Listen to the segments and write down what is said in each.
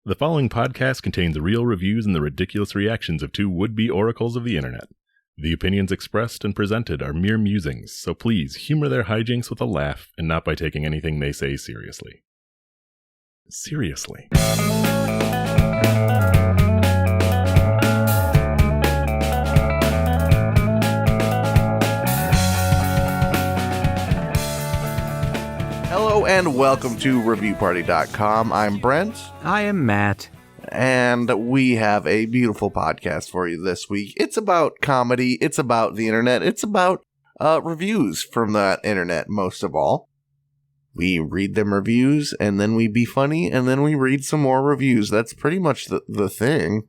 The following podcast contains real reviews and the ridiculous reactions of two would-be oracles of the internet. The opinions expressed and presented are mere musings, so please humor their hijinks with a laugh and not by taking anything they say seriously. Seriously. Hello and welcome to ReviewParty.com. I'm Brent. I am Matt. And we have a beautiful podcast for you this week. It's about comedy. It's about the internet. It's about reviews from that internet, most of all. We read them reviews, and then we be funny, and then we read some more reviews. That's pretty much the thing.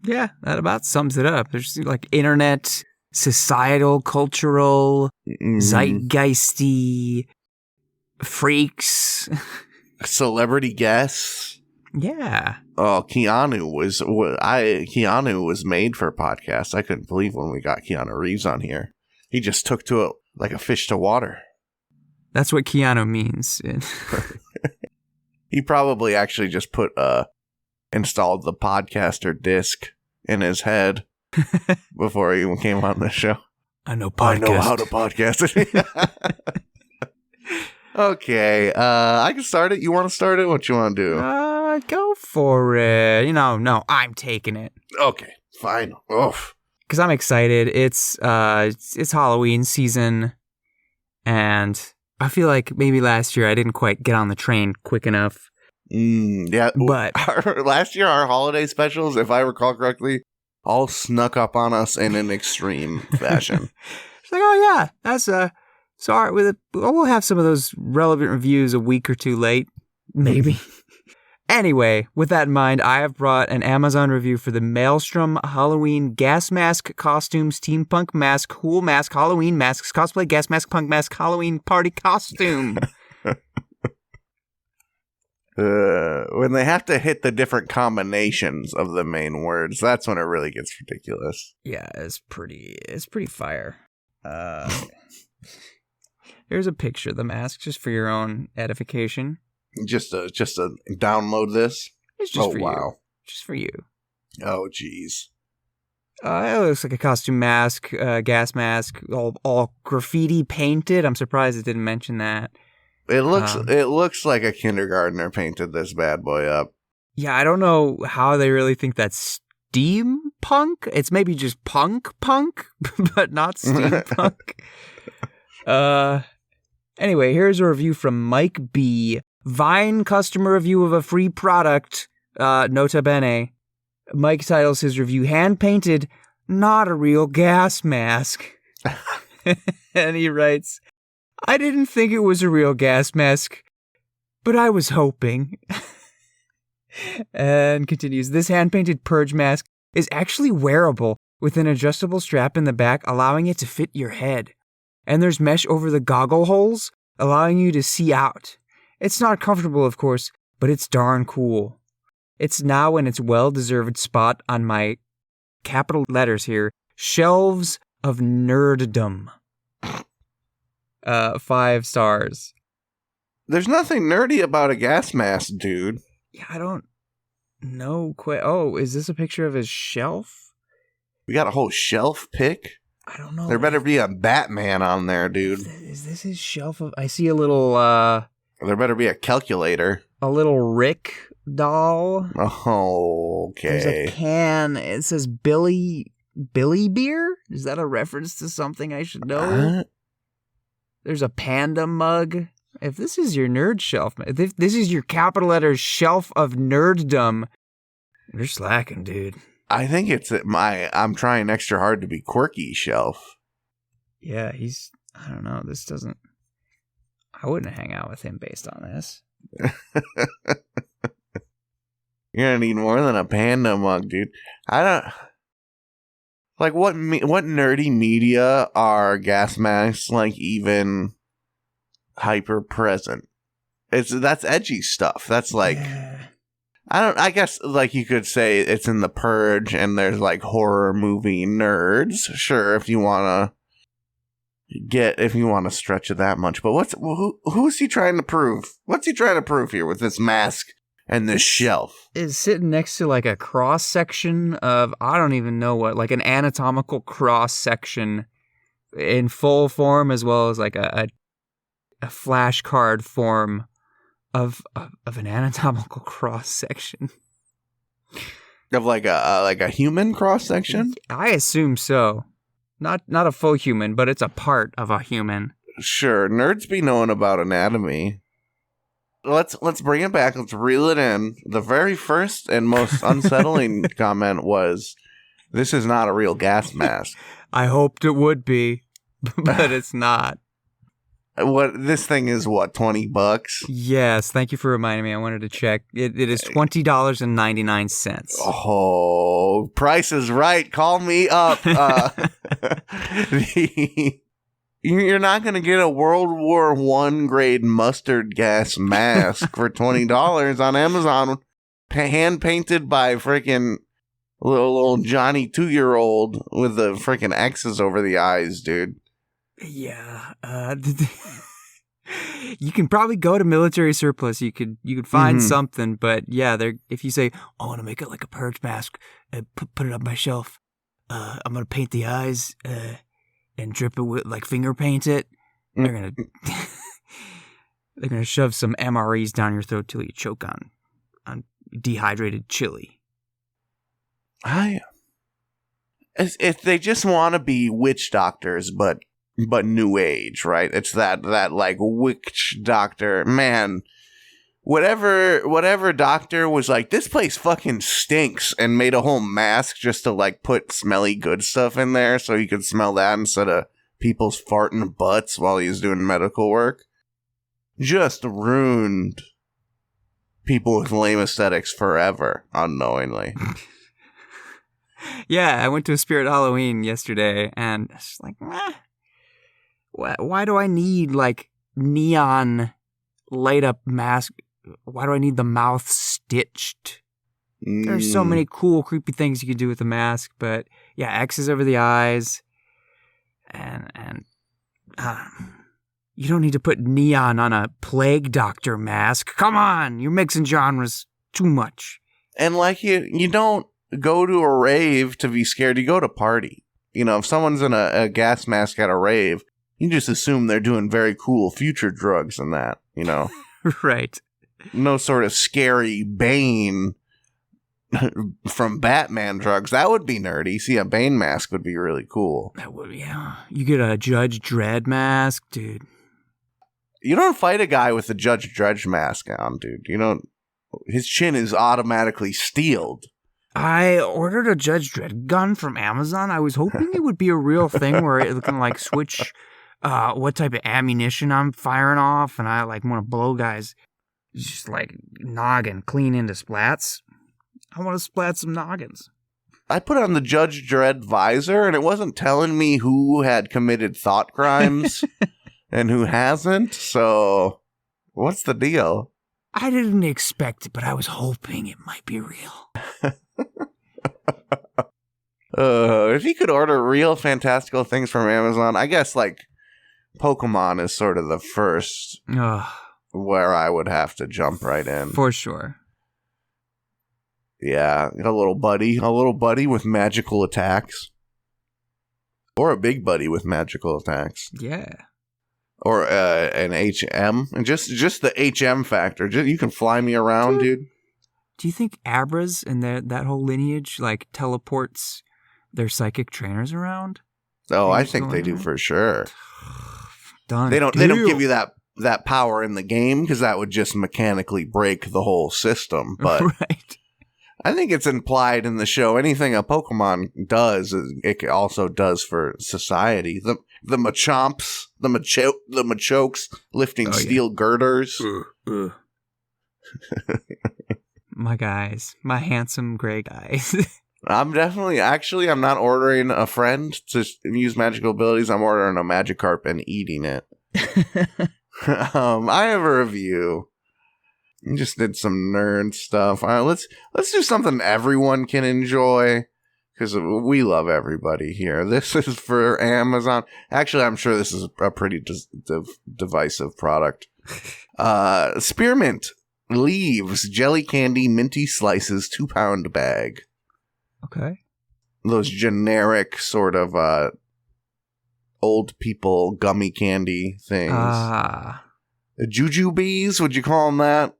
Yeah, that about sums it up. There's like internet, societal, cultural, zeitgeisty, freaks. Celebrity guests. Yeah. Oh, Keanu was made for a podcast. I couldn't believe when we got Keanu Reeves on here. He just took to it like a fish to water. That's what Keanu means. He probably actually just installed the podcaster disc in his head before he even came on the show. I know how to podcast. Okay, I can start it. You want to start it? What you want to do? Go for it. No, I'm taking it. Okay, fine. Oof. Because I'm excited. It's Halloween season, and I feel like maybe last year I didn't quite get on the train quick enough. Yeah, but last year our holiday specials, if I recall correctly, all snuck up on us in an extreme fashion. It's like, oh yeah, that's sorry. We'll have some of those relevant reviews a week or two late, maybe. Anyway, with that in mind, I have brought an Amazon review for the Maelstrom Halloween Gas Mask Costumes Steampunk Mask Cool Mask Halloween Masks Cosplay Gas Mask Punk Mask Halloween Party Costume. When they have to hit the different combinations of the main words, that's when it really gets ridiculous. Yeah, it's pretty fire. Here's a picture of the mask just for your own edification. Just to download this? It's just for wow. you. Just for you. Oh, jeez. It looks like a costume mask, gas mask, all graffiti painted. I'm surprised it didn't mention that. It looks like a kindergartner painted this bad boy up. Yeah, I don't know how they really think that's steampunk. It's maybe just punk, but not steampunk. Anyway, here's a review from Mike B. Vine customer review of a free product. Nota bene. Mike titles his review, hand-painted, not a real gas mask. And he writes, I didn't think it was a real gas mask, but I was hoping. And continues, this hand-painted purge mask is actually wearable with an adjustable strap in the back, allowing it to fit your head. And there's mesh over the goggle holes, allowing you to see out. It's not comfortable, of course, but it's darn cool. It's now in its well-deserved spot on my capital letters here, shelves of nerddom. 5 stars. There's nothing nerdy about a gas mask, dude. Yeah, I don't know quite. Oh, is this a picture of his shelf? We got a whole shelf pic? I don't know. There better be a Batman on there, dude. Is this his shelf of... I see a little, There better be a calculator. A little Rick doll. Oh, okay. There's a can. It says Billy Beer? Is that a reference to something I should know? There's a panda mug. If this is your nerd shelf, if this is your capital letters shelf of nerddom, you're slacking, dude. I think it's I'm trying extra hard to be quirky shelf. Yeah, I don't know, I wouldn't hang out with him based on this. You're gonna need more than a panda mug, dude. Like, what nerdy media are gas masks, like, even hyper present? That's edgy stuff. That's like... Yeah. I guess, like, you could say it's in The Purge and there's, like, horror movie nerds. Sure, if you want to stretch it that much. But who's he trying to prove? What's he trying to prove here with this mask and this shelf is sitting next to like a cross section of, I don't even know what, like an anatomical cross section in full form, as well as like a flashcard form of an anatomical cross section. of like a human cross section. I assume so. Not a full human, but it's a part of a human. Sure, nerds be knowing about anatomy. Let's bring it back. Let's reel it in. The very first and most unsettling comment was, "This is not a real gas mask." I hoped it would be, but it's not. What this thing is? What, $20? Yes, thank you for reminding me. I wanted to check. It is $20.99. Oh, Price is Right. Call me up. You're not going to get a World War I grade mustard gas mask for $20 on Amazon, hand painted by freaking little Johnny 2-year-old with the freaking X's over the eyes, dude. Yeah, you can probably go to military surplus. You could find something, but yeah, if you say, "I want to make it like a purge mask, put it on my shelf. I'm gonna paint the eyes and drip it with like finger paint it." They're gonna shove some MREs down your throat till you choke on dehydrated chili. If they just want to be witch doctors, but new age, right? It's that like witch doctor, man. Whatever doctor was like, "This place fucking stinks," and made a whole mask just to like put smelly good stuff in there so you could smell that instead of people's farting butts while he was doing medical work. Just ruined people with lame aesthetics forever, unknowingly. Yeah, I went to a Spirit Halloween yesterday, and it's like, why do I need like neon light up mask? Why do I need the mouth stitched? There's so many cool, creepy things you could do with the mask, but yeah, X's over the eyes, and you don't need to put neon on a plague doctor mask. Come on, you're mixing genres too much. And like you don't go to a rave to be scared. You go to party. You know, if someone's in a gas mask at a rave, you just assume they're doing very cool future drugs and that, you know. Right. No sort of scary Bane from Batman drugs. That would be nerdy. See, a Bane mask would be really cool. That would, yeah. You get a Judge Dredd mask, dude. You don't fight a guy with a Judge Dredd mask on, dude. You don't. His chin is automatically steeled. I ordered a Judge Dredd gun from Amazon. I was hoping it would be a real thing where it can like switch what type of ammunition I'm firing off, and I like want to blow guys just like noggin clean into splats. I want to splat some noggins. I put on the Judge Dredd visor, and it wasn't telling me who had committed thought crimes and who hasn't. So, what's the deal? I didn't expect it, but I was hoping it might be real. If you could order real fantastical things from Amazon, I guess like Pokemon is sort of the first where I would have to jump right in. For sure. Yeah, a little buddy with magical attacks. Or a big buddy with magical attacks. Yeah. Or an HM. And just the HM factor. You can fly me around, dude. Do you think Abras and that whole lineage like teleports their psychic trainers around? Oh, I think they do for sure. Done. They don't give you that power in the game because that would just mechanically break the whole system. But right. I think it's implied in the show. Anything a Pokemon does, it also does for society. The Machomps, the Machokes lifting steel girders. My guys, my handsome gray guys. I'm not ordering a friend to use magical abilities. I'm ordering a Magikarp and eating it. I have a review. I just did some nerd stuff. Let's do something everyone can enjoy, because we love everybody here. This is for Amazon. Actually, I'm sure this is a pretty divisive product. Spearmint Leaves, jelly candy, minty slices, 2-pound bag. Okay. Those generic sort of old people gummy candy things. Jujubes, would you call them that?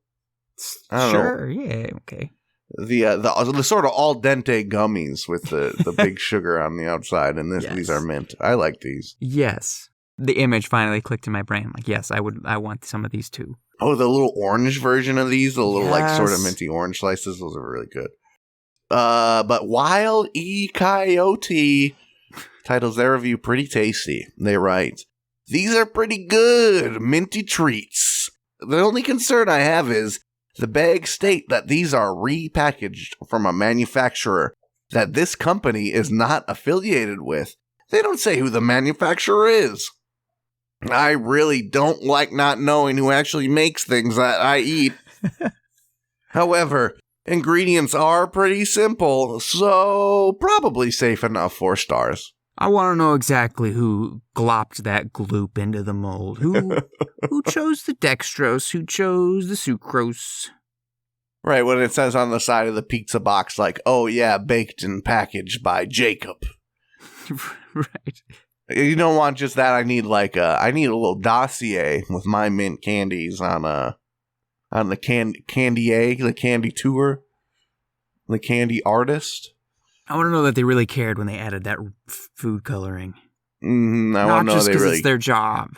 I don't know. Yeah, okay. The sort of al dente gummies with the big sugar on the outside, and these are mint. I like these. Yes. The image finally clicked in my brain. Like, yes, I want some of these too. Oh, the little orange version of these, the little like sort of minty orange slices, those are really good. But Wild E. Coyote titles their review pretty tasty. They write, "These are pretty good, minty treats. The only concern I have is the bags state that these are repackaged from a manufacturer that this company is not affiliated with. They don't say who the manufacturer is. I really don't like not knowing who actually makes things that I eat. However, ingredients are pretty simple, so probably safe enough, 4 stars. I want to know exactly who glopped that gloop into the mold. Who chose the dextrose? Who chose the sucrose?" Right, when it says on the side of the pizza box, like, "Oh yeah, baked and packaged by Jacob." Right. You don't want just that. I need a little dossier with my mint candies on the the candy tour, the candy artist. I want to know that they really cared when they added that food coloring. I want to know they really. It's their job.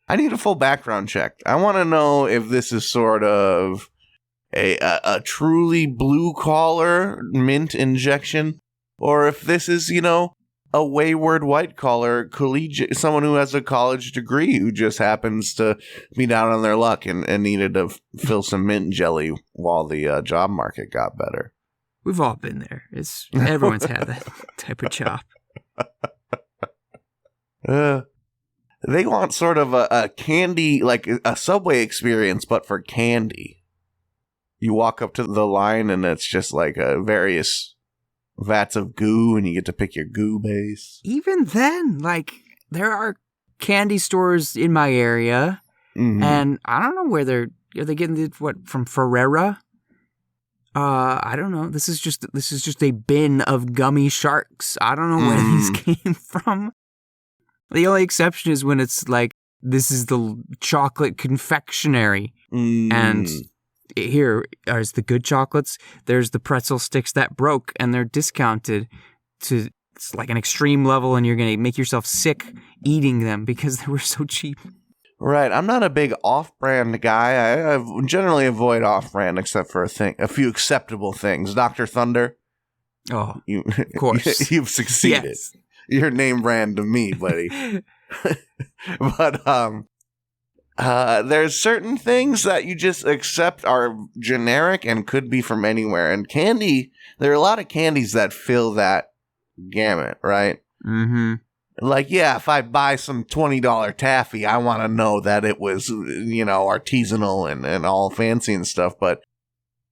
I need a full background check. I want to know if this is sort of a truly blue collar mint injection, or if this is, a wayward white collar collegiate, someone who has a college degree who just happens to be down on their luck and needed to fill some mint jelly while the job market got better. We've all been there. Everyone's had that type of job. They want sort of a candy, like a Subway experience, but for candy. You walk up to the line and it's just like various vats of goo, and you get to pick your goo base. Even then, there are candy stores in my area, and I don't know where are they getting from Ferrera? I don't know. This is just a bin of gummy sharks. I don't know where these came from. The only exception is when it's like, this is the chocolate confectionery, and here are the good chocolates. There's the pretzel sticks that broke, and they're discounted to like an extreme level, and you're going to make yourself sick eating them because they were so cheap. Right. I'm not a big off-brand guy. I generally avoid off-brand except for a few acceptable things. Dr. Thunder. Oh, of course. You've succeeded. Yes. You're name brand to me, buddy. But there's certain things that you just accept are generic and could be from anywhere. And candy, there are a lot of candies that fill that gamut, right? Mm-hmm. Like, yeah, if I buy some $20 taffy, I want to know that it was, artisanal and all fancy and stuff. But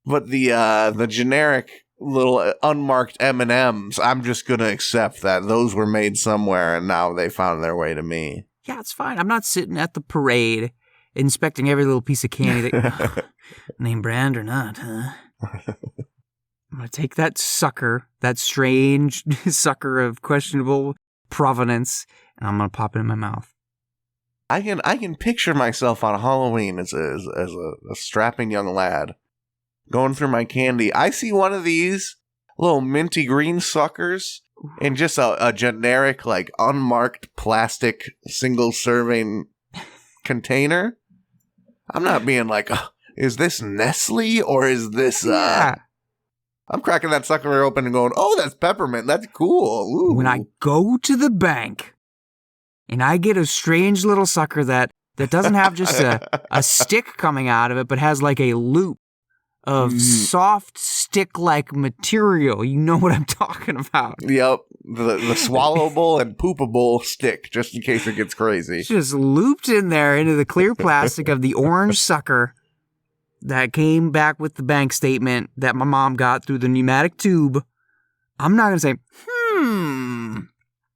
the generic little unmarked M&Ms, I'm just going to accept that those were made somewhere and now they found their way to me. Yeah, it's fine. I'm not sitting at the parade inspecting every little piece of candy that name brand or not, huh? I'm going to take that strange sucker of questionable provenance, and I'm going to pop it in my mouth. I can picture myself on Halloween as a strapping young lad going through my candy. I see one of these little minty green suckers in just a generic, like, unmarked plastic single-serving container. I'm not being like, is this Nestle or is this... Yeah. I'm cracking that sucker open and going, oh, that's peppermint. That's cool. Ooh. When I go to the bank and I get a strange little sucker that doesn't have just a stick coming out of it, but has like a loop of soft stick-like material. You know what I'm talking about. Yep. The swallowable and poopable stick, just in case it gets crazy. It's just looped in there into the clear plastic of the orange sucker that came back with the bank statement that my mom got through the pneumatic tube. I'm not going to say,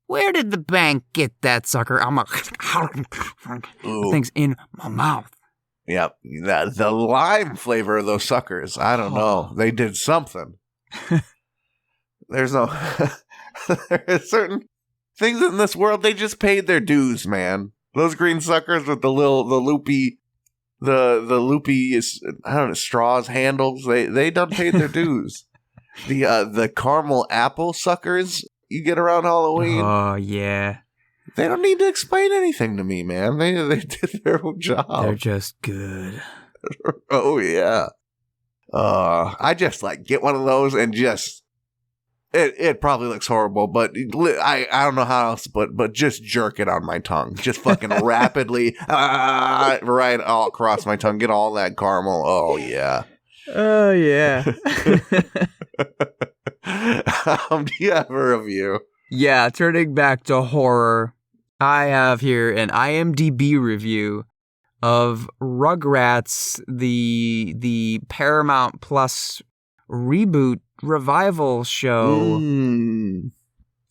where did the bank get that sucker? I'm things in my mouth. Yep. The lime flavor of those suckers. I don't know. They did something. There's no... there are certain things in this world, they just paid their dues, man. Those green suckers with the loopy, I don't know, straws, handles, they done paid their dues. The caramel apple suckers you get around Halloween. Oh, yeah. They don't need to explain anything to me, man. They did their own job. They're just good. Oh, yeah. I just, get one of those and just... It probably looks horrible, but I don't know how else, but just jerk it on my tongue. Just fucking rapidly, right all across my tongue. Get all that caramel. Oh, yeah. Oh, yeah. Do you have a review? Yeah, turning back to horror, I have here an IMDb review of Rugrats, the Paramount Plus reboot revival show.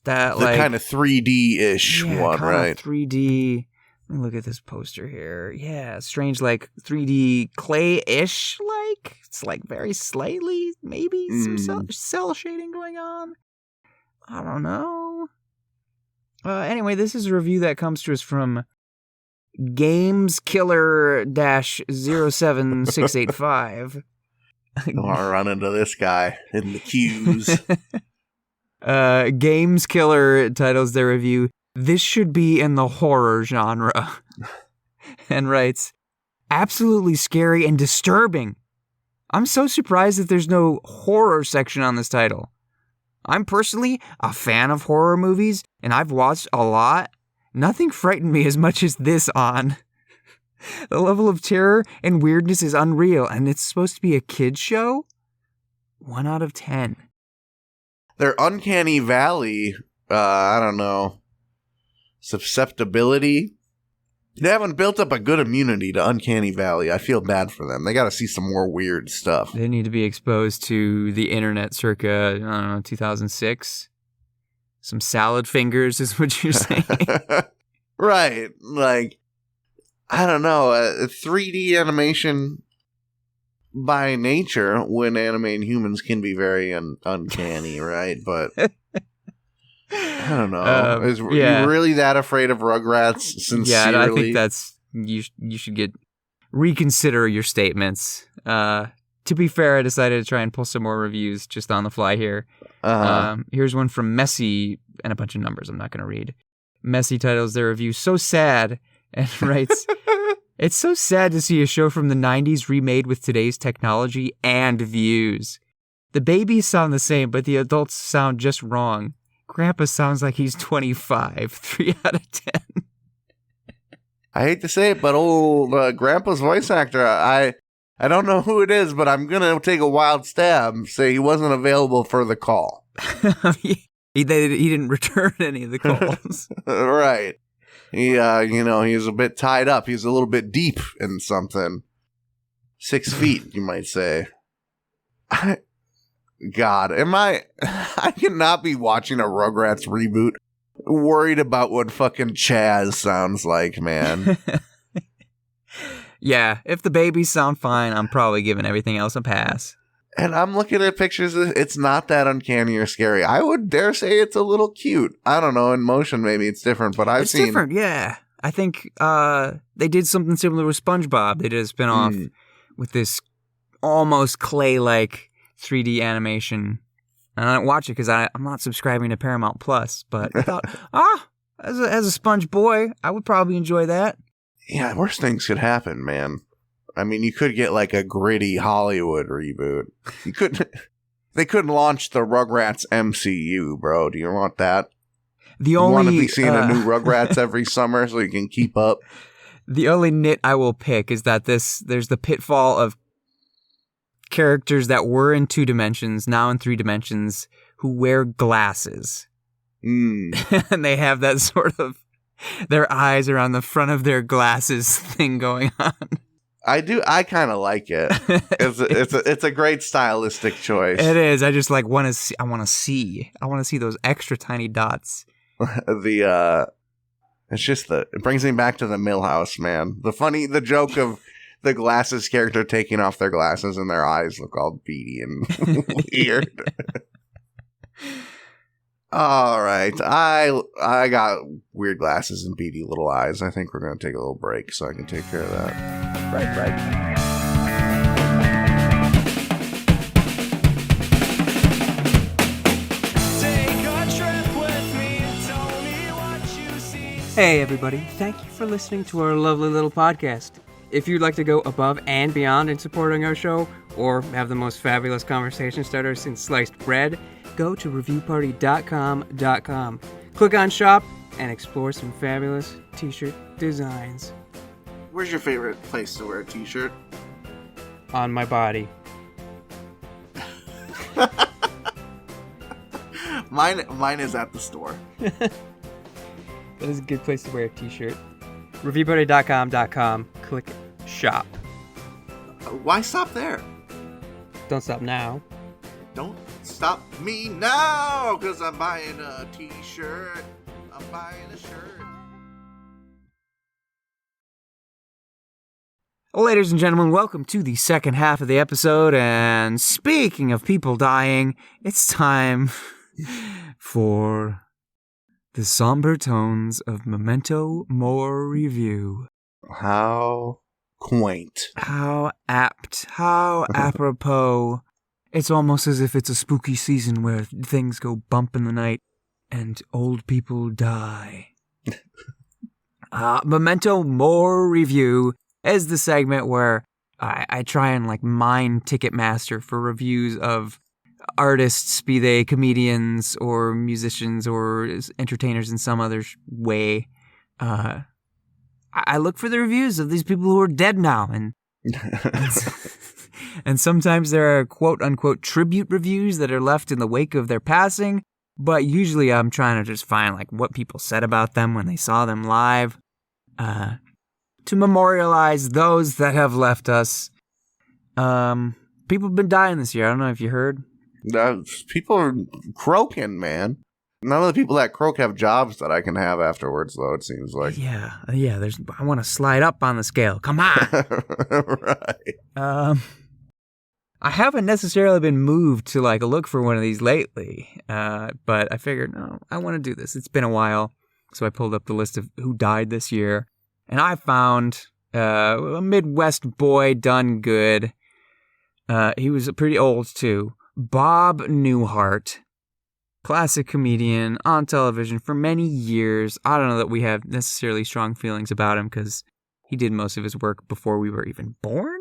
That the kind of 3D-ish one, right? 3D. Let me look at this poster here. Yeah, strange, 3D clay-ish, it's very slightly, maybe some cell shading going on. I don't know. Anyway, this is a review that comes to us from GamesKiller-07685. I'll run into this guy in the queues. Games Killer titles their review, "This should be in the horror genre," and writes, "Absolutely scary and disturbing. I'm so surprised that there's no horror section on this title. I'm personally a fan of horror movies, and I've watched a lot. Nothing frightened me as much as this on. The level of terror and weirdness is unreal, and it's supposed to be a kid's show? 1 out of 10. Their Uncanny Valley, I don't know, susceptibility. They haven't built up a good immunity to Uncanny Valley. I feel bad for them. They got to see some more weird stuff. They need to be exposed to the internet circa, I don't know, 2006. Some salad fingers is what you're saying. Right. I don't know, 3D animation by nature when animating humans can be very uncanny, right? But I don't know. Yeah. You really that afraid of Rugrats, sincerely? Yeah, I think that's, you should reconsider your statements. To be fair, I decided to try and pull some more reviews just on the fly here. Here's one from Messy, and a bunch of numbers I'm not going to read. Messy titles their review, "So sad," and writes, "It's so sad to see a show from the 90s remade with today's technology and views. The babies sound the same, but the adults sound just wrong. Grandpa sounds like he's 25. 3 out of 10. I hate to say it, but old Grandpa's voice actor, I don't know who it is, but I'm going to take a wild stab, say he wasn't available for the call. He didn't return any of the calls. Right. He, he was a bit tied up. He's a little bit deep in something. 6 feet, you might say. God, I cannot be watching a Rugrats reboot worried about what fucking Chaz sounds like, man. Yeah, if the babies sound fine, I'm probably giving everything else a pass. And I'm looking at pictures. It's not that uncanny or scary. I would dare say it's a little cute. I don't know. In motion, maybe it's different, but It's different, yeah. I think they did something similar with SpongeBob. They did a spinoff with this almost clay-like 3D animation. And I don't watch it because I'm not subscribing to Paramount Plus. But I thought, as a Sponge boy, I would probably enjoy that. Yeah, worse things could happen, man. I mean, you could get a gritty Hollywood reboot. They couldn't launch the Rugrats MCU, bro. Do you want that? You want to be seeing a new Rugrats every summer so you can keep up? The only nit I will pick is that there's the pitfall of characters that were in 2 dimensions, now in 3 dimensions, who wear glasses. And they have that sort of, their eyes are on the front of their glasses thing going on. I kind of like it. It's a great stylistic choice. It is. I just want to see. I want to see those extra tiny dots. It's just it brings me back to the Millhouse, man. The joke of the glasses character taking off their glasses and their eyes look all beady and weird. All right. I got weird glasses and beady little eyes. I think we're going to take a little break so I can take care of that. Right. Hey everybody, thank you for listening to our lovely little podcast. If you'd like to go above and beyond in supporting our show, or have the most fabulous conversation starter since sliced bread, go to reviewparty.com. Click on shop and explore some fabulous t-shirt designs. Where's your favorite place to wear a t-shirt? On my body. Mine is at the store. That is a good place to wear a t-shirt. Reviewparty.com. Click shop. Why stop there? Don't stop now. Don't stop me now, because I'm buying a t-shirt. I'm buying a shirt. Ladies and gentlemen, welcome to the second half of the episode. And speaking of people dying, it's time for the somber tones of Memento More Review. How quaint. How apt. How apropos. It's almost as if it's a spooky season where things go bump in the night and old people die. Memento More Review is the segment where I try and mine Ticketmaster for reviews of artists, be they comedians or musicians or entertainers in some other way. I look for the reviews of these people who are dead now, and sometimes there are quote-unquote tribute reviews that are left in the wake of their passing, but usually I'm trying to just find what people said about them when they saw them live, to memorialize those that have left us. People have been dying this year. I don't know if you heard. People are croaking, man. None of the people that croak have jobs that I can have afterwards, though, it seems like. Yeah. I want to slide up on the scale. Come on. Right. I haven't necessarily been moved to look for one of these lately, but I figured, no, I want to do this. It's been a while, so I pulled up the list of who died this year, and I found a Midwest boy done good. He was pretty old, too. Bob Newhart, classic comedian on television for many years. I don't know that we have necessarily strong feelings about him because he did most of his work before we were even born.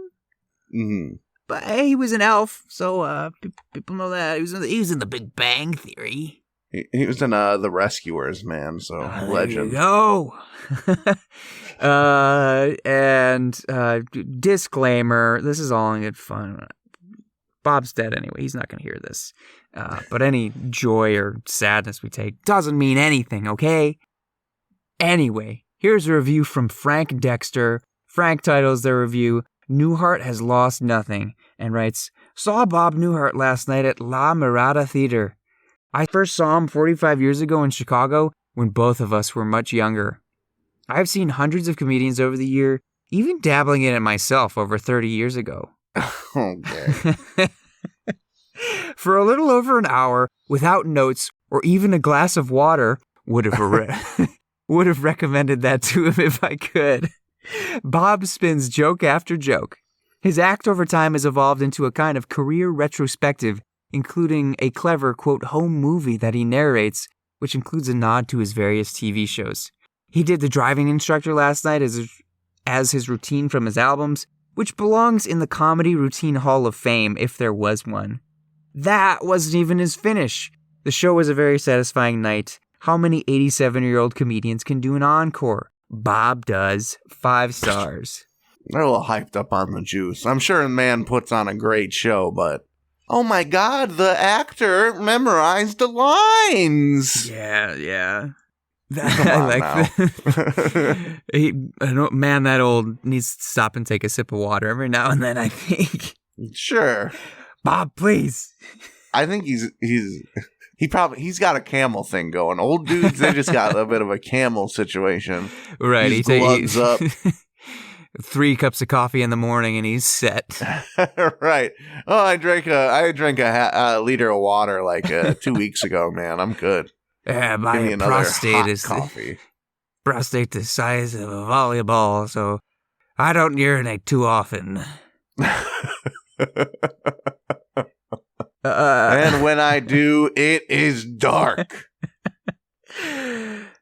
Mm-hmm. But hey, he was an elf, so people know that. He was in the Big Bang Theory. He was in The Rescuers, man, so legend. There you go. And disclaimer, this is all in good fun. Bob's dead anyway. He's not going to hear this. But any joy or sadness we take doesn't mean anything, okay? Anyway, here's a review from Frank Dexter. Frank titles their review, Newhart Has Lost Nothing, and writes, Saw Bob Newhart last night at La Mirada Theater. I first saw him 45 years ago in Chicago when both of us were much younger. I've seen hundreds of comedians over the year, even dabbling in it myself over 30 years ago. Okay. For a little over an hour, without notes or even a glass of water, would have recommended that to him if I could. Bob spins joke after joke. His act over time has evolved into a kind of career retrospective, including a clever, quote, home movie that he narrates, which includes a nod to his various TV shows. He did the driving instructor last night as his routine from his albums, which belongs in the Comedy Routine Hall of Fame, if there was one. That wasn't even his finish. The show was a very satisfying night. How many 87-year-old comedians can do an encore? Bob does. 5 stars. They're a little hyped up on the juice. I'm sure a man puts on a great show, but oh my God, the actor memorized the lines. Yeah. Come on now. A man that old needs to stop and take a sip of water every now and then, I think. Sure. Bob, please. I think he's got a camel thing going. Old dudes, they just got a bit of a camel situation. Right. He's gloves up. 3 cups of coffee in the morning and he's set. Right. Oh, I drank a liter of water like 2 weeks ago, man. I'm good. Yeah, my Give me another prostate hot is coffee. prostate the size of a volleyball, so I don't urinate too often. And when I do, it is dark.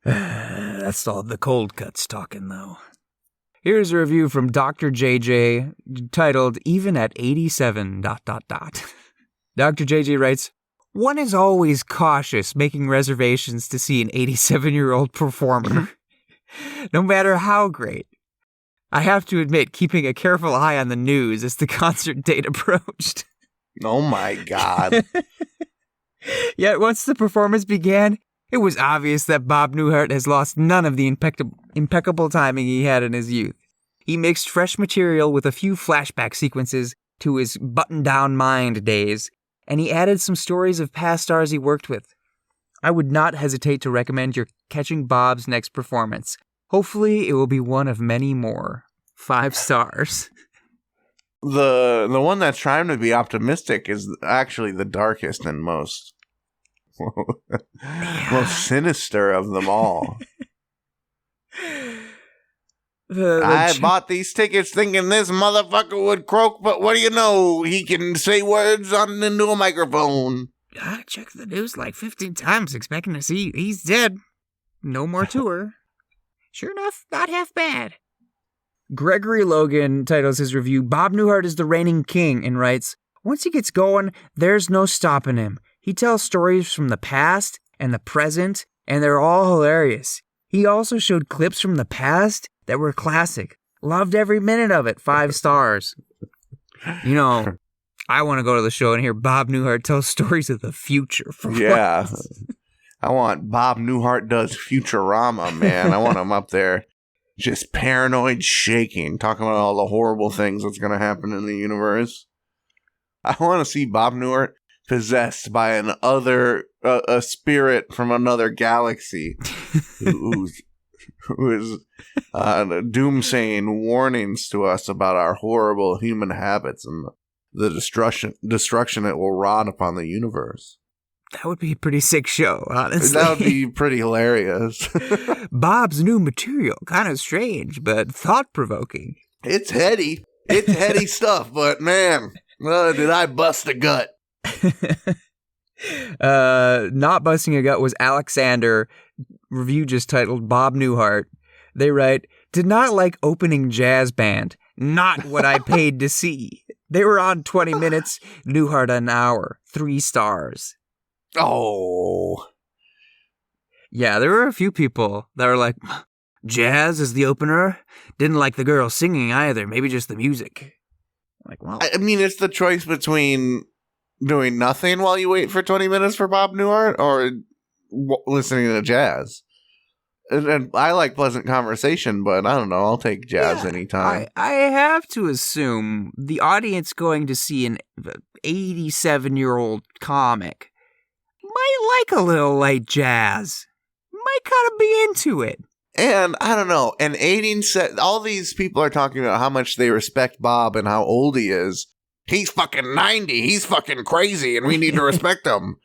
That's all the cold cuts talking, though. Here's a review from Dr. JJ titled, Even at 87, ... Dr. JJ writes, one is always cautious making reservations to see an 87-year-old performer, no matter how great. I have to admit, keeping a careful eye on the news as the concert date approached. Oh my God. Yet once the performance began, it was obvious that Bob Newhart has lost none of the impeccable timing he had in his youth. He mixed fresh material with a few flashback sequences to his button-down mind days, and he added some stories of past stars he worked with. I would not hesitate to recommend your Catching Bob's next performance. Hopefully, it will be one of many more. 5 stars. The one that's trying to be optimistic is actually the darkest and most sinister of them all. I bought these tickets thinking this motherfucker would croak, but what do you know? He can say words into a microphone. I checked the news like 15 times expecting to see he's dead. No more tour. Sure enough, not half bad. Gregory Logan titles his review, Bob Newhart is the reigning king, and writes, once he gets going, there's no stopping him. He tells stories from the past and the present, and they're all hilarious. He also showed clips from the past that were classic. Loved every minute of it. 5 stars. You know, I want to go to the show and hear Bob Newhart tell stories of the future. Yeah. I want Bob Newhart does Futurama, man. I want him up there just paranoid shaking, talking about all the horrible things that's going to happen in the universe. I want to see Bob Newhart possessed by a spirit from another galaxy who is doomsaying warnings to us about our horrible human habits and the destruction it will wrought upon the universe. That would be a pretty sick show, honestly. That would be pretty hilarious. Bob's new material, kind of strange, but thought-provoking. It's heady. It's heady stuff, but man, did I bust a gut. Not busting a gut was Alexander, review just titled Bob Newhart. They write, did not like opening jazz band. Not what I paid to see. They were on 20 minutes, Newhart an hour. 3 stars. Oh. Yeah, there were a few people that were like, jazz is the opener? Didn't like the girl singing either, maybe just the music. Like, well, I mean, it's the choice between doing nothing while you wait for 20 minutes for Bob Newhart or listening to jazz. And I like pleasant conversation, but I don't know, I'll take jazz anytime. I have to assume the audience going to see an 87-year-old comic might like a little light jazz. Might kind of be into it. And I don't know, an 18 all these people are talking about how much they respect Bob and how old he is. He's fucking 90. He's fucking crazy, and we need to respect him.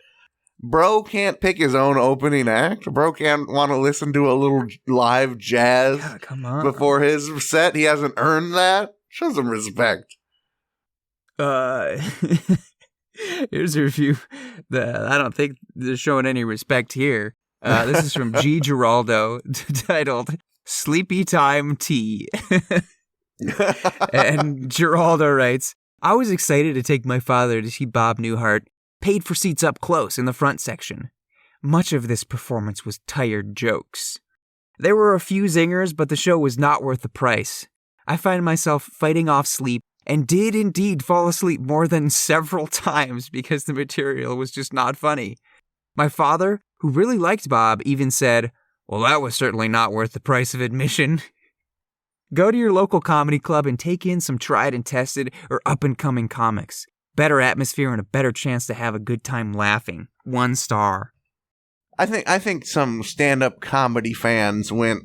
Bro can't pick his own opening act. Bro can't want to listen to a little live jazz come on. Before his set. He hasn't earned that. Show some respect. Here's a review that I don't think they're showing any respect here. This is from G. Giraldo, titled Sleepy Time Tea. And Giraldo writes, I was excited to take my father to see Bob Newhart, paid for seats up close in the front section. Much of this performance was tired jokes. There were a few zingers, but the show was not worth the price. I find myself fighting off sleep and did indeed fall asleep more than several times because the material was just not funny. My father, who really liked Bob, even said, well, that was certainly not worth the price of admission. Go to your local comedy club and take in some tried and tested or up-and-coming comics. Better atmosphere and a better chance to have a good time laughing. 1 star. I think some stand-up comedy fans went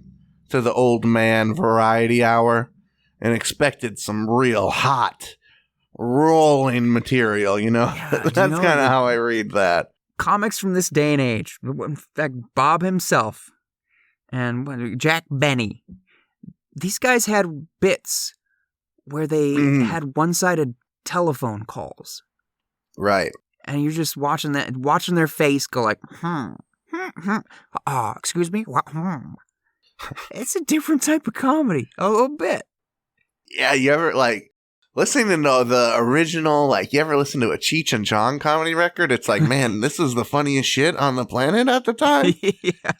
to the Old Man Variety Hour and expected some real hot, rolling material, you know? Yeah, That's kind of how I read that. Comics from this day and age, in fact, Bob himself and Jack Benny, these guys had bits where they had one-sided telephone calls. Right. And you're just watching their face go like, excuse me? It's a different type of comedy, a little bit. Yeah, you ever, like, listening to the original, like, you ever listen to a Cheech and Chong comedy record? It's like, man, this is the funniest shit on the planet at the time. Yeah.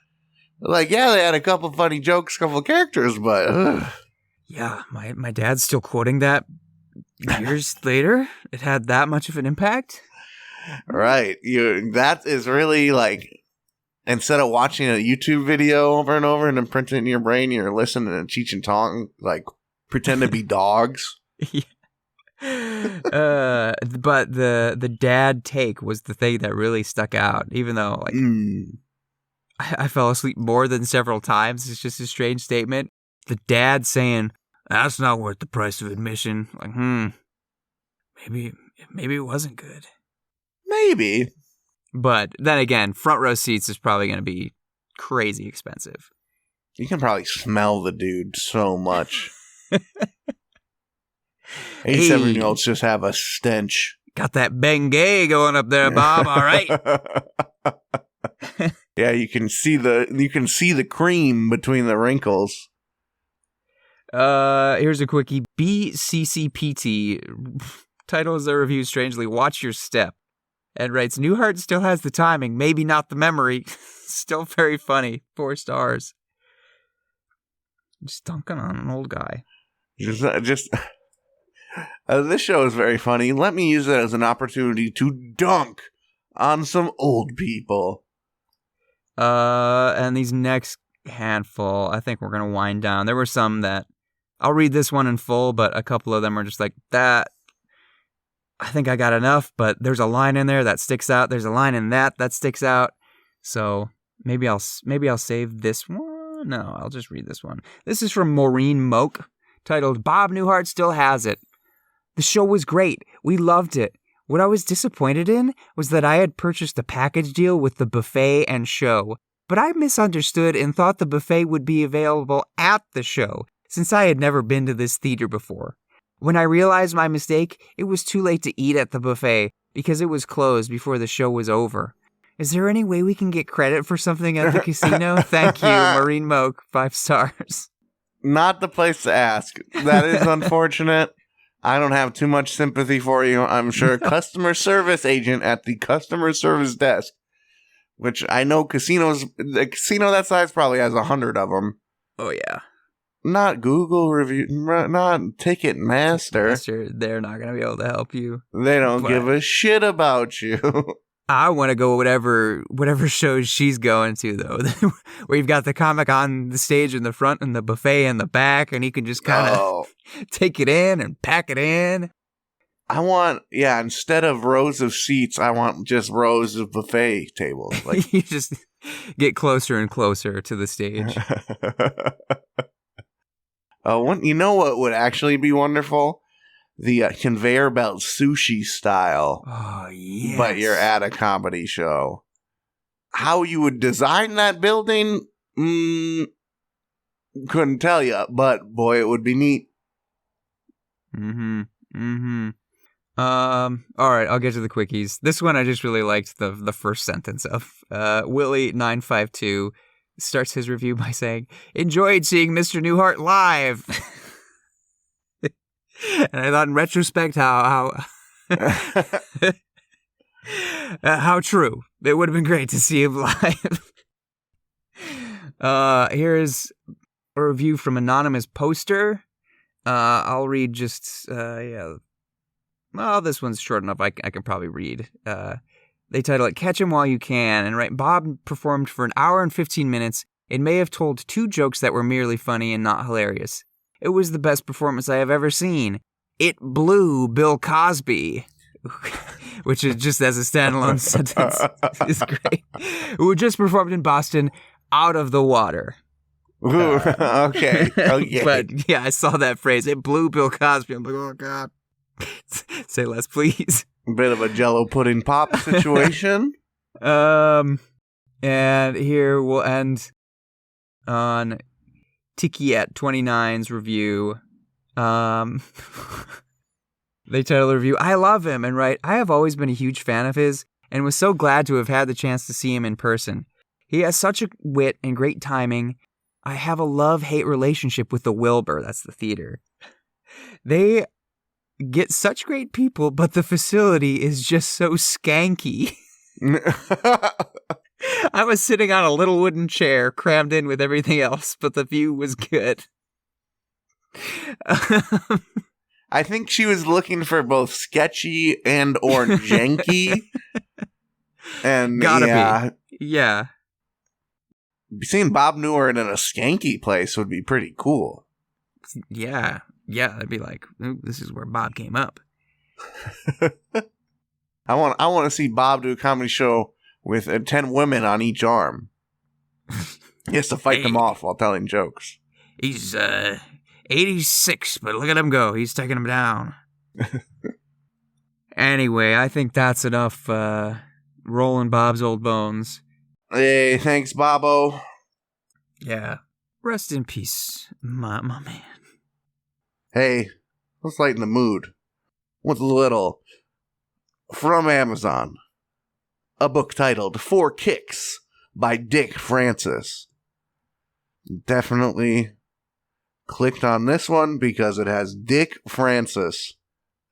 Like, yeah, they had a couple funny jokes, couple characters, but... Yeah, my dad's still quoting that years later. It had that much of an impact. Right. That is really, like, instead of watching a YouTube video over and over and then printing it in your brain, you're listening to Cheech and Chong, like, pretend to be dogs. Yeah. But the dad take was the thing that really stuck out, even though, like, I fell asleep more than several times. It's just a strange statement. The dad saying, "That's not worth the price of admission." Like, maybe it wasn't good. Maybe. But then again, front row seats is probably going to be crazy expensive. You can probably smell the dude so much. 87-year-olds just have a stench. Got that Bengay going up there, Bob. All right. Yeah, you can see the cream between the wrinkles. Here's a quickie. BCCPT titles the review strangely, "Watch Your Step," and writes, "Newhart still has the timing, maybe not the memory. Still very funny. 4 stars." Just dunking on an old guy. This show is very funny. Let me use it as an opportunity to dunk on some old people. And these next handful, I think we're going to wind down. There were some that, I'll read this one in full, but a couple of them are just like, that, I think I got enough, but there's a line in there that sticks out. There's a line in that sticks out. So maybe I'll save this one. No, I'll just read this one. This is from Maureen Moak, titled, "Bob Newhart Still Has It. The show was great. We loved it. What I was disappointed in was that I had purchased a package deal with the buffet and show, but I misunderstood and thought the buffet would be available at the show, since I had never been to this theater before. When I realized my mistake, it was too late to eat at the buffet because it was closed before the show was over. Is there any way we can get credit for something at the casino? Thank you, Maureen Moak, 5 stars. Not the place to ask. That is unfortunate. I don't have too much sympathy for you. I'm sure a customer service agent at the customer service desk, which I know the casino that size probably has 100 of them. Oh, yeah. Not Google review, not Ticketmaster. They're not going to be able to help you. They don't give a shit about you. I want to go whatever shows she's going to, though, where you've got the comic on the stage in the front and the buffet in the back, and he can just kind of take it in and pack it in. I want, instead of rows of seats, I want just rows of buffet tables. Like, you just get closer and closer to the stage. You know what would actually be wonderful? The conveyor belt sushi style. Oh, yes. But you're at a comedy show. How you would design that building? Couldn't tell you, but boy, it would be neat. All right, I'll get to the quickies. This one I just really liked the first sentence of. Willie952 starts his review by saying, "Enjoyed seeing Mr. Newhart live." And I thought in retrospect how how true. It would have been great to see him live. Here's a review from Anonymous Poster. I'll read just, Well, this one's short enough I can probably read. They title it, "Catch Him While You Can," and write, "Bob performed for an hour and 15 minutes and may have told 2 jokes that were merely funny and not hilarious. It was the best performance I have ever seen. It blew Bill Cosby," which is just as a standalone sentence is great, "who just performed in Boston, out of the water." Ooh, okay. But yeah, I saw that phrase. It blew Bill Cosby. I'm like, oh God. Say less, please. Bit of a Jello pudding pop situation. And here we'll end on Tiki at 29's review. They title the review, I love him, and write, I have always been a huge fan of his and was so glad to have had the chance to see him in person. He has such a wit and great timing. I have a love-hate relationship with the Wilbur, that's the theater. They get such great people, but the facility is just so skanky. I was sitting on a little wooden chair crammed in with everything else, but the view was good. I think she was looking for both sketchy and or janky. And Gotta be. Yeah. Seeing Bob Newhart in a skanky place would be pretty cool. Yeah. Yeah, I'd be like, ooh, this is where Bob came up. I want to see Bob do a comedy show with 10 women on each arm. He has to fight them off while telling jokes. He's 86, but look at him go. He's taking him down. Anyway, I think that's enough rolling Bob's old bones. Hey, thanks, Bobo. Yeah. Rest in peace, my man. Hey, let's lighten the mood with a little from Amazon. A book titled 4 Kicks by Dick Francis. Definitely clicked on this one because it has Dick Francis.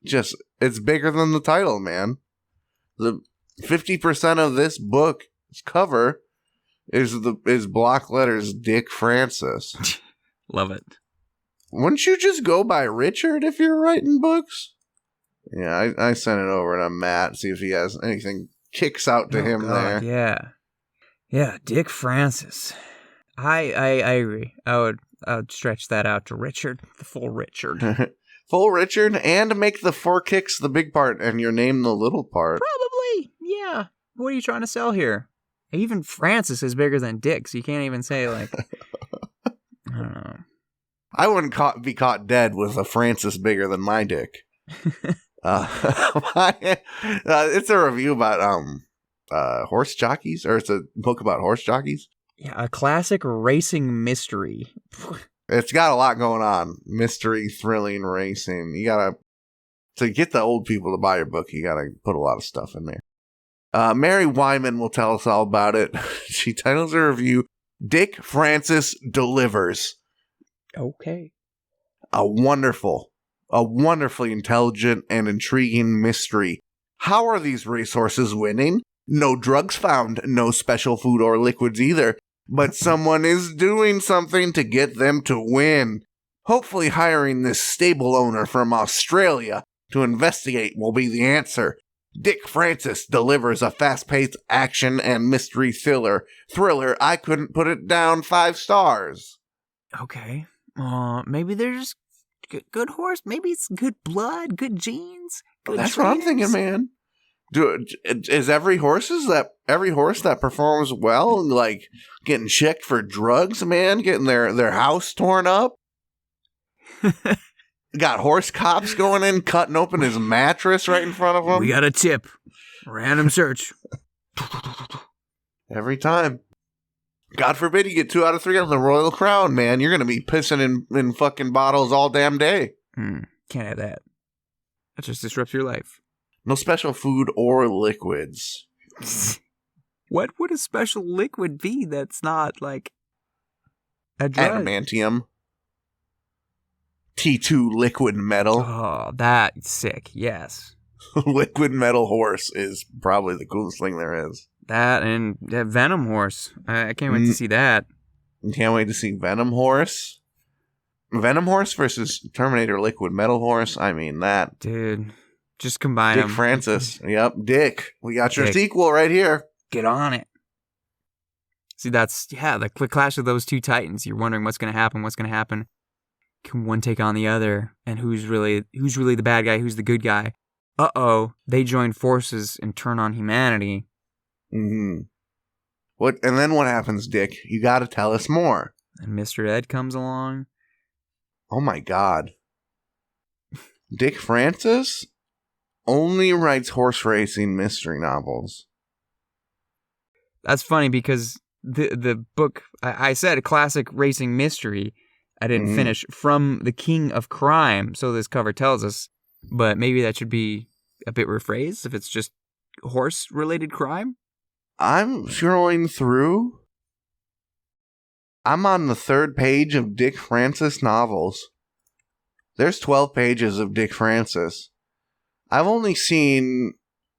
Just, it's bigger than the title, man. The 50% of this book's cover is block letters Dick Francis. Love it. Wouldn't you just go by Richard if you're writing books? Yeah, I sent it over to Matt, see if he has anything kicks out to him God, there. Yeah, Dick Francis. I agree. I would stretch that out to Richard, the full Richard. Full Richard, and make the 4 kicks the big part and your name the little part. Probably, yeah. What are you trying to sell here? Even Francis is bigger than Dick, so you can't even say, like, I don't know. I wouldn't be caught dead with a Francis bigger than my dick. It's a review about horse jockeys, or it's a book about horse jockeys. Yeah, a classic racing mystery. It's got a lot going on. Mystery, thrilling, racing. You gotta, to get the old people to buy your book, you gotta put a lot of stuff in there. Mary Wyman will tell us all about it. She titles her review, Dick Francis Delivers. Okay. A wonderfully intelligent and intriguing mystery. How are these racehorses winning? No drugs found, no special food or liquids either, but someone is doing something to get them to win. Hopefully hiring this stable owner from Australia to investigate will be the answer. Dick Francis delivers a fast-paced action and mystery thriller. I couldn't put it down 5 stars. Okay. Maybe there's good horse. Maybe it's good blood, good genes. Good That's trainers. what I'm thinking, man. Is every horse that performs well, like getting checked for drugs, man, getting their house torn up? Got horse cops going in, cutting open his mattress right in front of him. We got a tip. Random search. Every time. God forbid you get 2 out of 3 on the Royal Crown, man. You're going to be pissing in fucking bottles all damn day. Can't have that. That just disrupts your life. No special food or liquids. What would a special liquid be that's not, like, a drug? Adamantium. T2 liquid metal. Oh, that's sick. Yes. Liquid metal horse is probably the coolest thing there is. That and that Venom horse. I can't wait to see that. Can't wait to see Venom horse. Venom horse versus Terminator liquid metal horse. I mean that. Dude, just combine Dick them. Francis. Yep, Dick. We got your Dick. sequel right here. Get on it. See, that's, the clash of those two titans. You're wondering what's going to happen. Can one take on the other? And who's really the bad guy? Who's the good guy? Uh-oh, they join forces and turn on humanity. Mm-hmm. And then what happens, Dick? You got to tell us more. And Mr. Ed comes along. Oh my God. Dick Francis only writes horse racing mystery novels. That's funny because the book, I said a classic racing mystery. I didn't finish, from the King of Crime, so this cover tells us. But maybe that should be a bit rephrased if it's just horse-related crime. I'm scrolling through. I'm on the 3rd page of Dick Francis novels. There's 12 pages of Dick Francis. I've only seen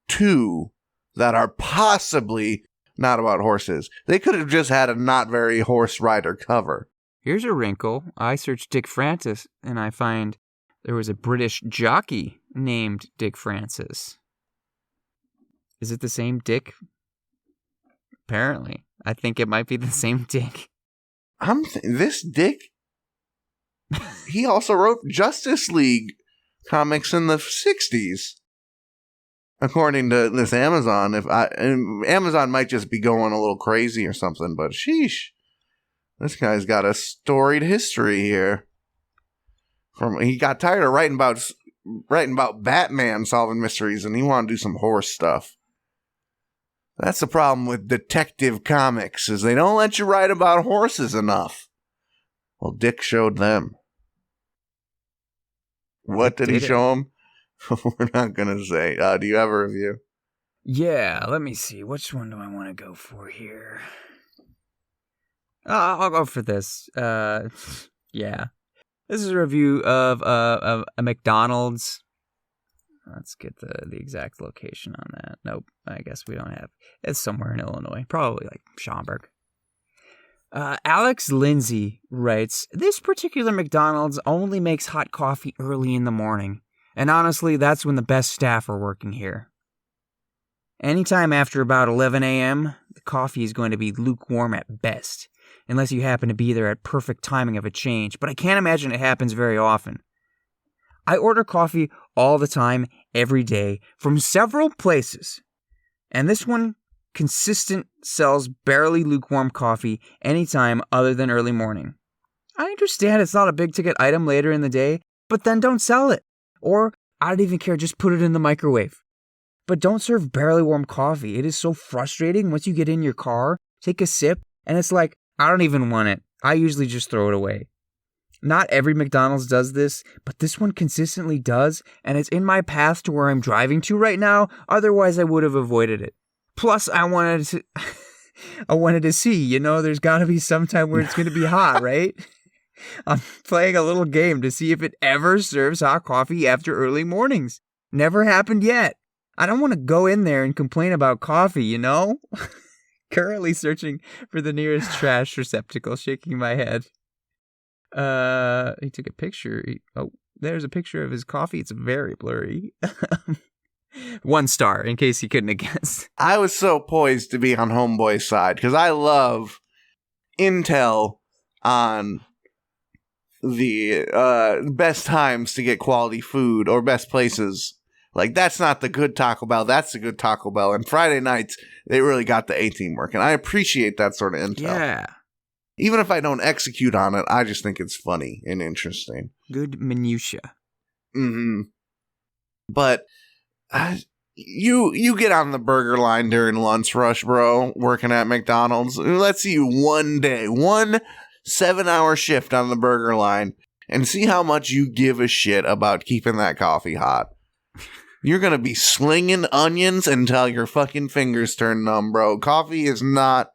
2 that are possibly not about horses. They could have just had a not very horse rider cover. Here's a wrinkle. I searched Dick Francis, and I find there was a British jockey named Dick Francis. Is it the same Dick? Apparently. I think it might be the same Dick. This Dick, he also wrote Justice League comics in the 60s. According to this Amazon, Amazon might just be going a little crazy or something, but sheesh. This guy's got a storied history here. He got tired of writing about Batman solving mysteries, and he wanted to do some horse stuff. That's the problem with detective comics, is they don't let you write about horses enough. Well, Dick showed them. What did he show them? We're not going to say. Do you have a review? Yeah, let me see. Which one do I want to go for here? I'll go for this. Yeah. This is a review of a McDonald's. Let's get the exact location on that. Nope, I guess we don't have. It's somewhere in Illinois, probably like Schaumburg. Alex Lindsay writes, this particular McDonald's only makes hot coffee early in the morning. And honestly, that's when the best staff are working here. Anytime after about 11 a.m., the coffee is going to be lukewarm at best. Unless you happen to be there at perfect timing of a change, but I can't imagine it happens very often. I order coffee all the time, every day, from several places. And this one consistent sells barely lukewarm coffee anytime other than early morning. I understand it's not a big ticket item later in the day, but then don't sell it. Or, I don't even care, just put it in the microwave. But don't serve barely warm coffee. It is so frustrating once you get in your car, take a sip, and it's like, I don't even want it. I usually just throw it away. Not every McDonald's does this, but this one consistently does, and it's in my path to where I'm driving to right now, otherwise I would have avoided it. Plus, I wanted to see, there's gotta be some time where it's gonna be hot, right? I'm playing a little game to see if it ever serves hot coffee after early mornings. Never happened yet. I don't want to go in there and complain about coffee, Currently searching for the nearest trash receptacle, shaking my head. He took a picture. There's a picture of his coffee. It's very blurry. 1 star, in case you couldn't have guessed. I was so poised to be on Homeboy's side, because I love intel on the best times to get quality food, or best places. Like, that's not the good Taco Bell, that's the good Taco Bell. And Friday nights, they really got the A-team working. I appreciate that sort of intel. Yeah. Even if I don't execute on it, I just think it's funny and interesting. Good minutia. Mm-hmm. But you get on the burger line during lunch rush, bro, working at McDonald's. Let's see you one day, 1 7-hour shift on the burger line, and see how much you give a shit about keeping that coffee hot. You're going to be slinging onions until your fucking fingers turn numb, bro. Coffee is not,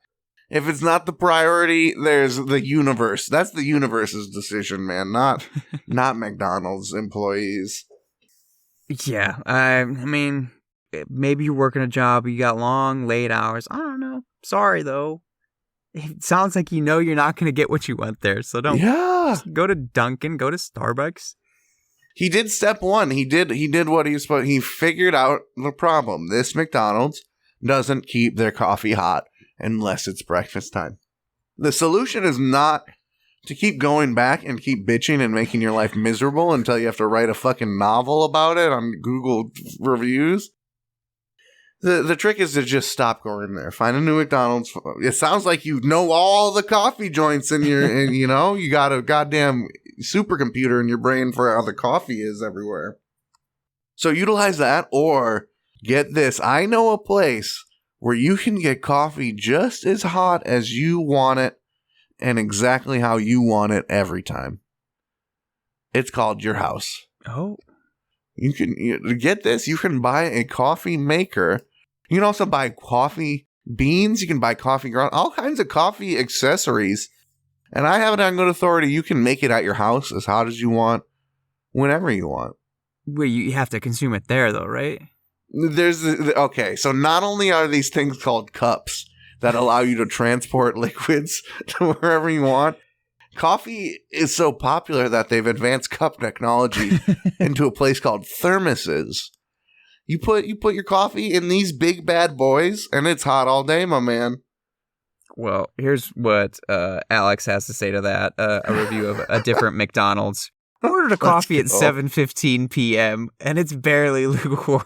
if it's not the priority, there's the universe. That's the universe's decision, man, not McDonald's employees. Yeah, I mean, maybe you're working a job, you got long, late hours. I don't know. Sorry, though. It sounds like you're not going to get what you want there, so don't. Yeah. Just go to Dunkin', go to Starbucks. He did step 1. He did what he was supposed. He figured out the problem. This McDonald's doesn't keep their coffee hot unless it's breakfast time. The solution is not to keep going back and keep bitching and making your life miserable until you have to write a fucking novel about it on Google reviews. The trick is to just stop going there. Find a new McDonald's. It sounds like you know all the coffee joints in your, and you know, you got a goddamn supercomputer in your brain for how the coffee is everywhere. So utilize that, or get this. I know a place where you can get coffee just as hot as you want it and exactly how you want it every time. It's called Your House. Oh. Get this. You can buy a coffee maker. You can also buy coffee beans. You can buy coffee ground, all kinds of coffee accessories. And I have it on good authority. You can make it at your house as hot as you want, whenever you want. Well, you have to consume it there, though, right? Okay, so not only are these things called cups that allow you to transport liquids to wherever you want, coffee is so popular that they've advanced cup technology into a place called thermoses. You put your coffee in these big bad boys, and it's hot all day, my man. Well, here's what Alex has to say to that. A review of a different McDonald's. I ordered a coffee at 7:15 p.m., and it's barely lukewarm.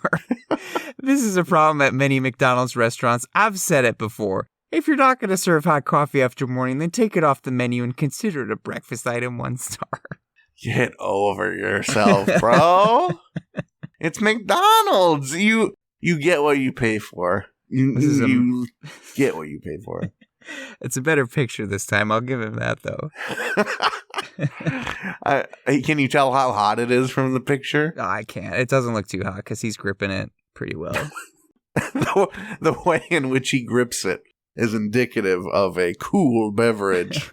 This is a problem at many McDonald's restaurants. I've said it before. If you're not going to serve hot coffee after morning, then take it off the menu and consider it a breakfast item 1 star. Get over yourself, bro. It's McDonald's. You get what you pay for. You get what you pay for. It's a better picture this time. I'll give him that, though. Can you tell how hot it is from the picture? No, I can't. It doesn't look too hot because he's gripping it pretty well. The way in which he grips it is indicative of a cool beverage.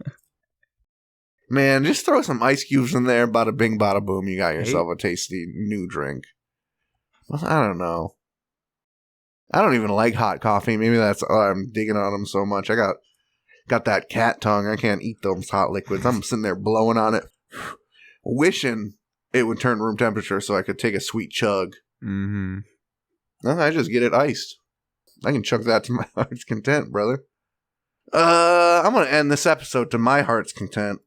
Man, just throw some ice cubes in there. Bada bing, bada boom. You got yourself a tasty new drink. Well, I don't know. I don't even like hot coffee. Maybe that's I'm digging on them so much. I got that cat tongue. I can't eat those hot liquids. I'm sitting there blowing on it, wishing it would turn room temperature so I could take a sweet chug. Mm-hmm. No, I just get it iced. I can chug that to my heart's content, brother. I'm going to end this episode to my heart's content.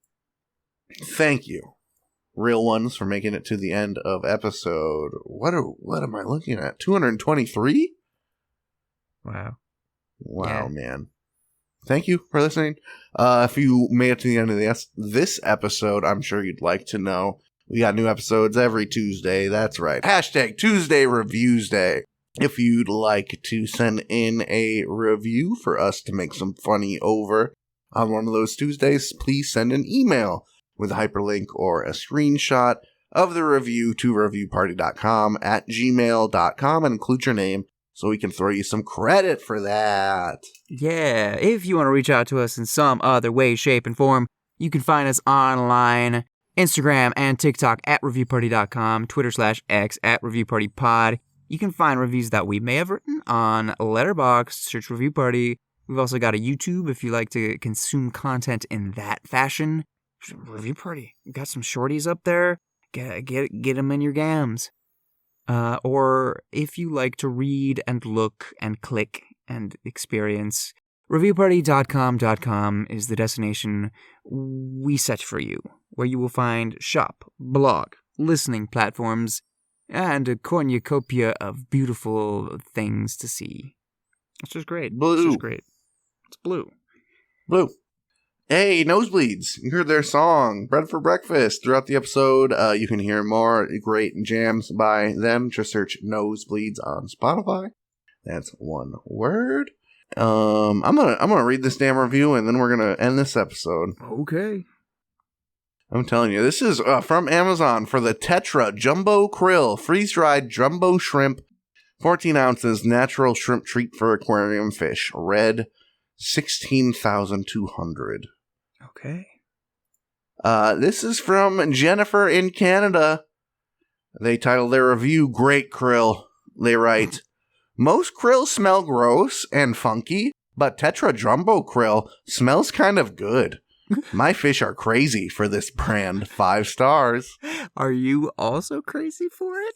Thank you, real ones, for making it to the end of episode. What am I looking at? 223? Wow, yeah. Man. Thank you for listening. If you made it to the end of this episode, I'm sure you'd like to know we got new episodes every Tuesday. That's right. # Tuesday Reviews Day. If you'd like to send in a review for us to make some funny over on one of those Tuesdays, please send an email with a hyperlink or a screenshot of the review to reviewparty.com@gmail.com and include your name so we can throw you some credit for that. Yeah, if you want to reach out to us in some other way, shape, and form, you can find us online, Instagram and TikTok @reviewparty.com, Twitter /X @reviewpartypod. You can find reviews that we may have written on Letterboxd, search Review Party. We've also got a YouTube if you like to consume content in that fashion. Review Party. We've got some shorties up there. Get them in your gams. Or if you like to read and look and click and experience, reviewparty.com is the destination we set for you, where you will find shop, blog, listening platforms, and a cornucopia of beautiful things to see. It's just great. Blue. It's just great. It's blue. Blue. Hey, Nosebleeds. You heard their song, Bread for Breakfast. Throughout the episode, you can hear more great jams by them. Just search Nosebleeds on Spotify. That's one word. I'm gonna read this damn review, and then we're gonna end this episode. Okay. I'm telling you, this is from Amazon for the Tetra Jumbo Krill, freeze-dried jumbo shrimp, 14 ounces, natural shrimp treat for aquarium fish, red, 16,200. Okay. This is from Jennifer in Canada. They titled their review, Great Krill. They write, most krill smell gross and funky, but Tetra Jumbo Krill smells kind of good. My fish are crazy for this brand. 5 stars. Are you also crazy for it?